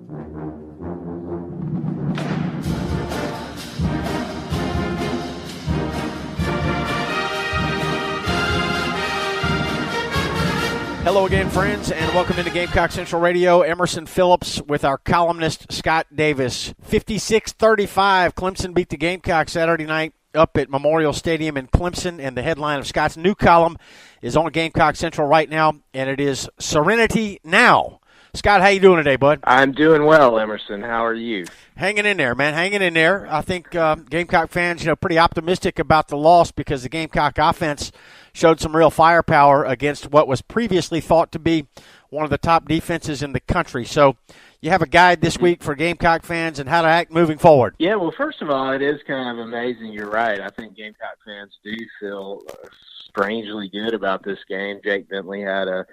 Hello again, friends, and welcome into Gamecock Central Radio. Emerson Phillips with our columnist, Scott Davis. 56-35, Clemson beat the Gamecocks Saturday night up at Memorial Stadium in Clemson, and the headline of Scott's new column is on Gamecock Central right now, and it is Serenity Now. Scott, how you doing today, bud? I'm doing well, Emerson. How are you? Hanging in there, man. Hanging in there. I think Gamecock fans, pretty optimistic about the loss because the Gamecock offense showed some real firepower against what was previously thought to be one of the top defenses in the country. So you have a guide this week for Gamecock fans and how to act moving forward. Yeah, well, first of all, it is kind of amazing. You're right. I think Gamecock fans do feel strangely good about this game. Jake Bentley had a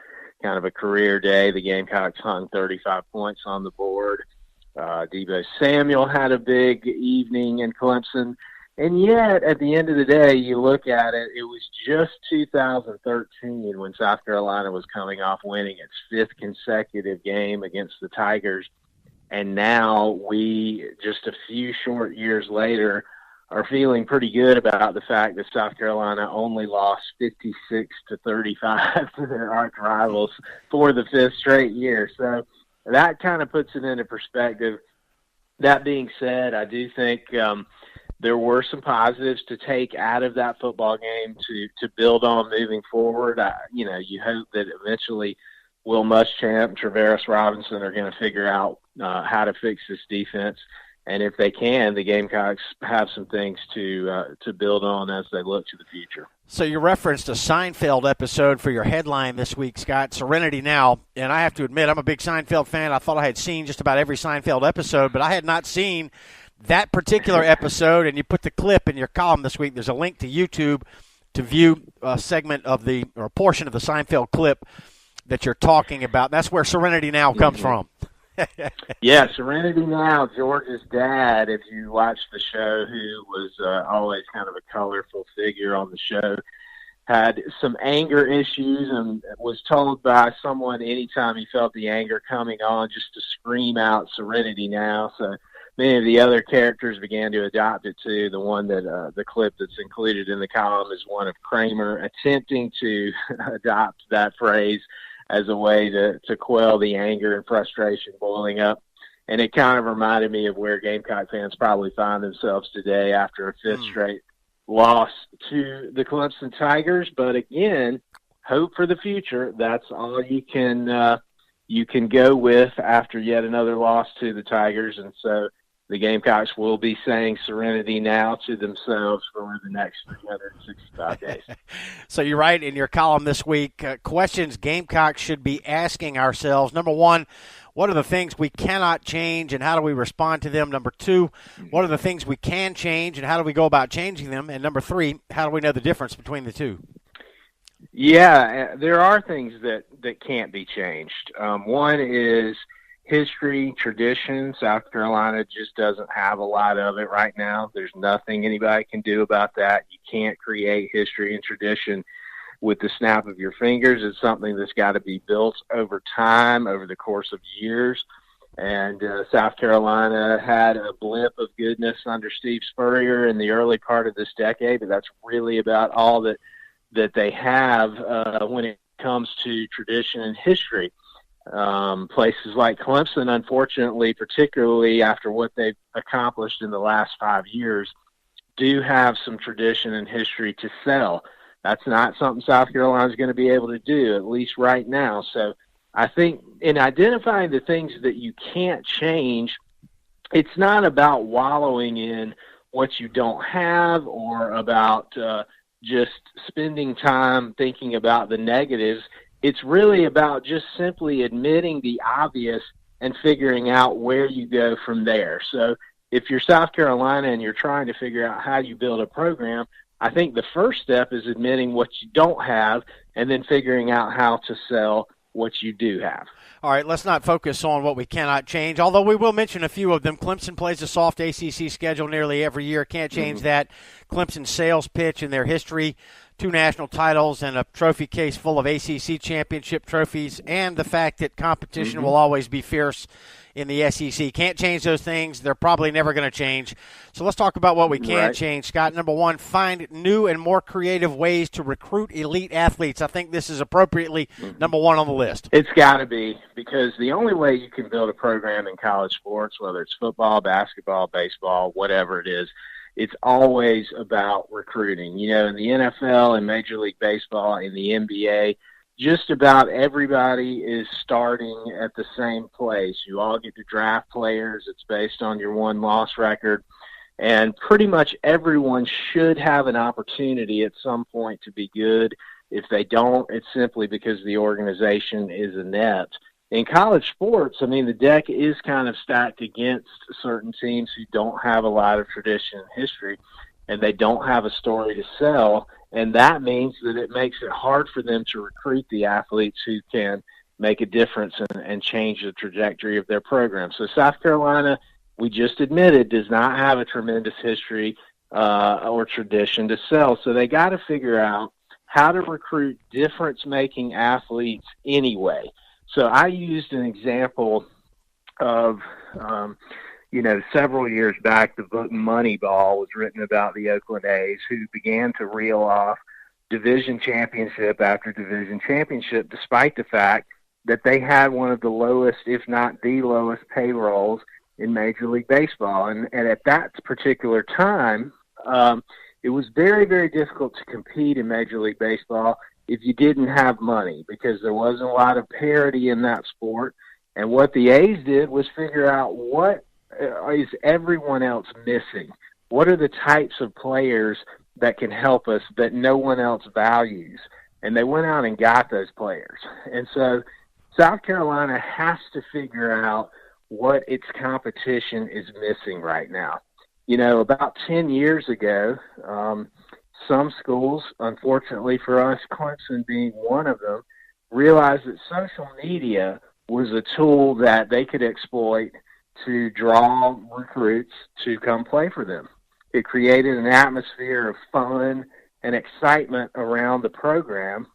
kind of a career day. The Gamecocks hung 35 points on the board. Deebo Samuel had a big evening in Clemson. And yet, at the end of the day, you look at it, it was just 2013 when South Carolina was coming off winning its fifth consecutive game against the Tigers. And now we, just a few short years later, are feeling pretty good about the fact that South Carolina only lost 56-35 to their arch rivals for the fifth straight year. So that kind of puts it into perspective. That being said, I do think there were some positives to take out of that football game to build on moving forward. You hope that eventually Will Muschamp and Travaris Robinson are going to figure out how to fix this defense. And if they can, the Gamecocks have some things to build on as they look to the future. So you referenced a Seinfeld episode for your headline this week, Scott, Serenity Now. And I have to admit, I'm a big Seinfeld fan. I thought I had seen just about every Seinfeld episode, but I had not seen that particular episode. And you put the clip in your column this week. There's a link to YouTube to view a segment of or a portion of the Seinfeld clip that you're talking about. That's where Serenity Now comes from. Yeah, Serenity Now, George's dad, if you watch the show, who was always kind of a colorful figure on the show, had some anger issues and was told by someone anytime he felt the anger coming on just to scream out Serenity Now. So many of the other characters began to adopt it too. The one that the clip that's included in the column is one of Kramer attempting to adopt that phrase as a way to quell the anger and frustration boiling up. And it kind of reminded me of where Gamecock fans probably find themselves today after a fifth straight loss to the Clemson Tigers. But again, hope for the future. That's all you can go with after yet another loss to the Tigers. And so the Gamecocks will be saying Serenity Now to themselves for the next 365 days. So you write in your column this week, questions Gamecocks should be asking ourselves. Number one, what are the things we cannot change and how do we respond to them? Number two, what are the things we can change and how do we go about changing them? And number three, how do we know the difference between the two? Yeah, there are things that can't be changed. One is history, tradition. South Carolina just doesn't have a lot of it right now. There's nothing anybody can do about that. You can't create history and tradition with the snap of your fingers. It's something that's got to be built over time, over the course of years. And South Carolina had a blip of goodness under Steve Spurrier in the early part of this decade, but that's really about all that they have when it comes to tradition and history. Places like Clemson, unfortunately, particularly after what they've accomplished in the last 5 years, do have some tradition and history to sell. That's not something South Carolina is going to be able to do, at least right now. So I think in identifying the things that you can't change, it's not about wallowing in what you don't have or about just spending time thinking about the negatives. It's really about just simply admitting the obvious and figuring out where you go from there. So if you're South Carolina and you're trying to figure out how you build a program, I think the first step is admitting what you don't have and then figuring out how to sell what you do have. All right, let's not focus on what we cannot change, although we will mention a few of them. Clemson plays a soft ACC schedule nearly every year. Can't change that. Clemson's sales pitch and their history 2 national titles and a trophy case full of ACC championship trophies, and the fact that competition will always be fierce in the SEC. Can't change those things. They're probably never going to change. So let's talk about what we can change, Scott. Number one, find new and more creative ways to recruit elite athletes. I think this is appropriately number one on the list. It's got to be, because the only way you can build a program in college sports, whether it's football, basketball, baseball, whatever it is, it's always about recruiting. You know, in the NFL and Major League Baseball, in the NBA, just about everybody is starting at the same place. You all get to draft players. It's based on your win-loss record. And pretty much everyone should have an opportunity at some point to be good. If they don't, it's simply because the organization is inept. In college sports, I mean, the deck is kind of stacked against certain teams who don't have a lot of tradition and history, and they don't have a story to sell. And that means that it makes it hard for them to recruit the athletes who can make a difference and change the trajectory of their program. So South Carolina, we just admitted, does not have a tremendous history or tradition to sell. So they got to figure out how to recruit difference-making athletes anyway. So I used an example of, several years back, the book Moneyball was written about the Oakland A's, who began to reel off division championship after division championship, despite the fact that they had one of the lowest, if not the lowest, payrolls in Major League Baseball. And at that particular time, it was very, very difficult to compete in Major League Baseball if you didn't have money, because there wasn't a lot of parity in that sport. And what the A's did was figure out, what is everyone else missing? What are the types of players that can help us that no one else values? And they went out and got those players. And so South Carolina has to figure out what its competition is missing right now. You know, about 10 years ago, some schools, unfortunately for us, Clemson being one of them, realized that social media was a tool that they could exploit to draw recruits to come play for them. It created an atmosphere of fun and excitement around the program,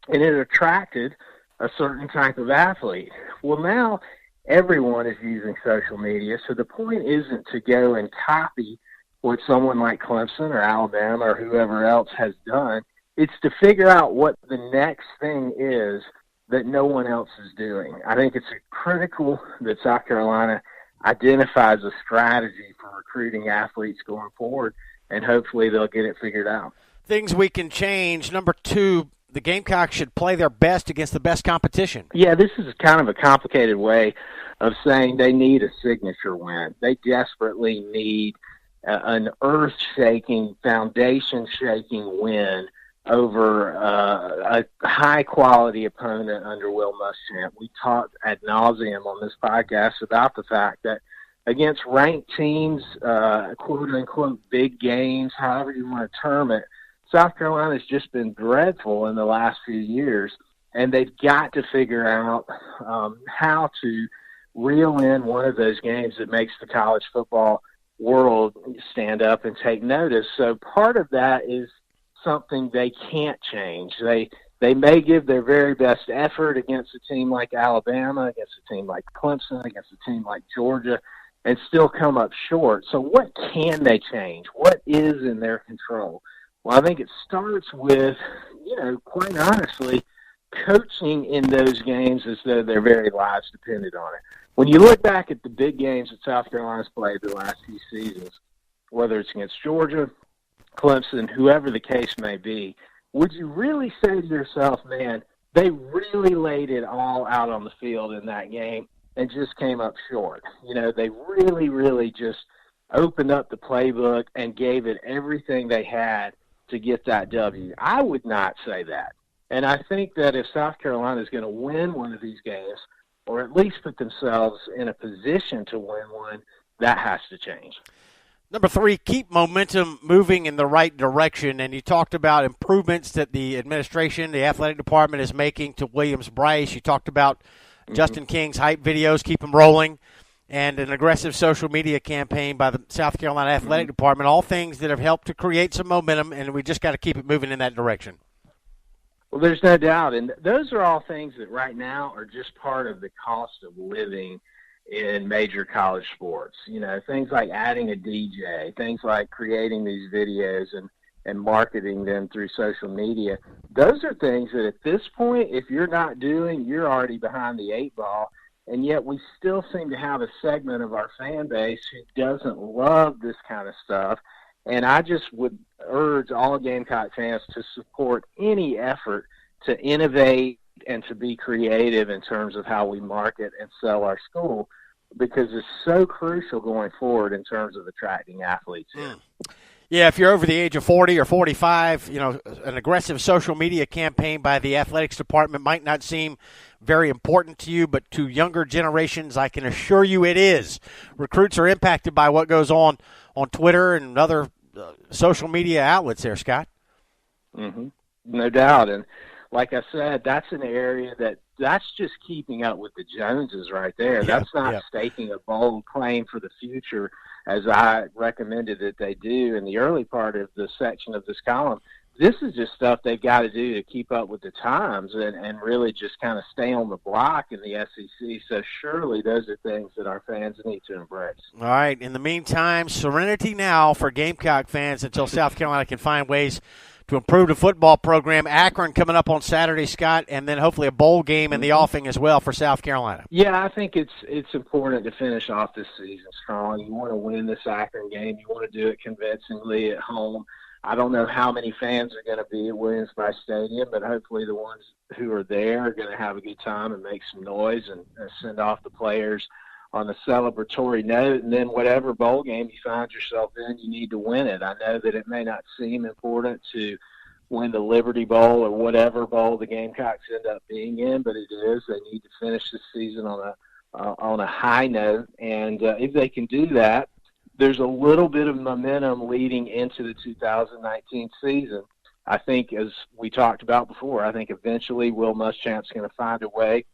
and it attracted a certain type of athlete. Well, now everyone is using social media, so the point isn't to go and copy what someone like Clemson or Alabama or whoever else has done. It's to figure out what the next thing is that no one else is doing. I think it's critical that South Carolina identifies a strategy for recruiting athletes going forward, and hopefully they'll get it figured out. Things we can change. Number two, the Gamecocks should play their best against the best competition. Yeah, this is kind of a complicated way of saying they need a signature win. They desperately need an earth-shaking, foundation-shaking win over a high-quality opponent under Will Muschamp. We talked ad nauseum on this podcast about the fact that against ranked teams, quote-unquote big games, however you want to term it, South Carolina's just been dreadful in the last few years, and they've got to figure out how to reel in one of those games that makes the college football world stand up and take notice. So part of that is something they can't change. They may give their very best effort against a team like Alabama, against a team like Clemson, against a team like Georgia, and still come up short. So what can they change? What is in their control? Well, I think it starts with, quite honestly, coaching in those games as though their very lives depended on it. When you look back at the big games that South Carolina's played the last few seasons, whether it's against Georgia, Clemson, whoever the case may be, would you really say to yourself, man, they really laid it all out on the field in that game and just came up short? They really, really just opened up the playbook and gave it everything they had to get that W. I would not say that. And I think that if South Carolina is going to win one of these games, or at least put themselves in a position to win one, that has to change. Number three, keep momentum moving in the right direction. And you talked about improvements that the administration, the athletic department is making to Williams-Brice. You talked about Justin King's hype videos, keep them rolling. and an aggressive social media campaign by the South Carolina Athletic Department, all things that have helped to create some momentum, and we just got to keep it moving in that direction. Well, there's no doubt, and those are all things that right now are just part of the cost of living in major college sports. You know, things like adding a DJ, things like creating these videos and marketing them through social media. Those are things that at this point, if you're not doing, you're already behind the eight ball. And yet we still seem to have a segment of our fan base who doesn't love this kind of stuff. And I just would urge all Gamecock fans to support any effort to innovate and to be creative in terms of how we market and sell our school, because it's so crucial going forward in terms of attracting athletes here. Yeah, if you're over the age of 40 or 45, you know, an aggressive social media campaign by the athletics department might not seem very important to you, but to younger generations, I can assure you it is. Recruits are impacted by what goes on Twitter and other social media outlets there, Scott. Mm-hmm. No doubt. And like I said, that's an area that's just keeping up with the Joneses right there. That's not staking a bold claim for the future, as I recommended that they do in the early part of the section of this column. This is just stuff they've got to do to keep up with the times and really just kind of stay on the block in the SEC. So surely those are things that our fans need to embrace. All right. In the meantime, Serenity Now for Gamecock fans until South Carolina can find ways to improve the football program. Akron coming up on Saturday, Scott, and then hopefully a bowl game in the offing as well for South Carolina. Yeah, I think it's important to finish off this season strong. You want to win this Akron game. You want to do it convincingly at home. I don't know how many fans are going to be at Williams-Brice Stadium, but hopefully the ones who are there are going to have a good time and make some noise and send off the players on a celebratory note. And then whatever bowl game you find yourself in, you need to win it. I know that it may not seem important to win the Liberty Bowl or whatever bowl the Gamecocks end up being in, but it is. They need to finish the season on a high note. And if they can do that, there's a little bit of momentum leading into the 2019 season. I think, as we talked about before, I think eventually Will Muschamp's going to find a way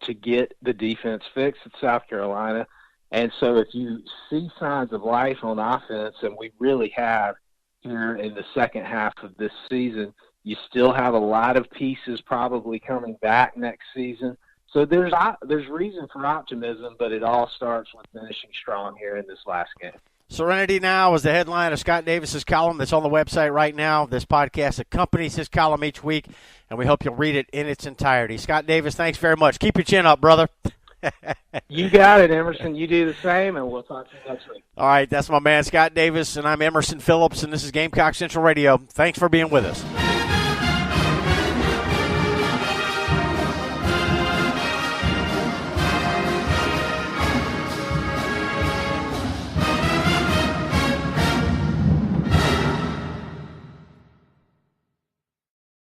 to get the defense fixed at South Carolina. And so if you see signs of life on offense, and we really have here in the second half of this season, you still have a lot of pieces probably coming back next season. So there's reason for optimism, but it all starts with finishing strong here in this last game. Serenity Now is the headline of Scott Davis's column that's on the website right now. This podcast accompanies his column each week, and we hope you'll read it in its entirety. Scott Davis, thanks very much. Keep your chin up, brother. You got it, Emerson. You do the same, and we'll talk to you next week. All right, that's my man, Scott Davis, and I'm Emerson Phillips, and this is Gamecock Central Radio. Thanks for being with us.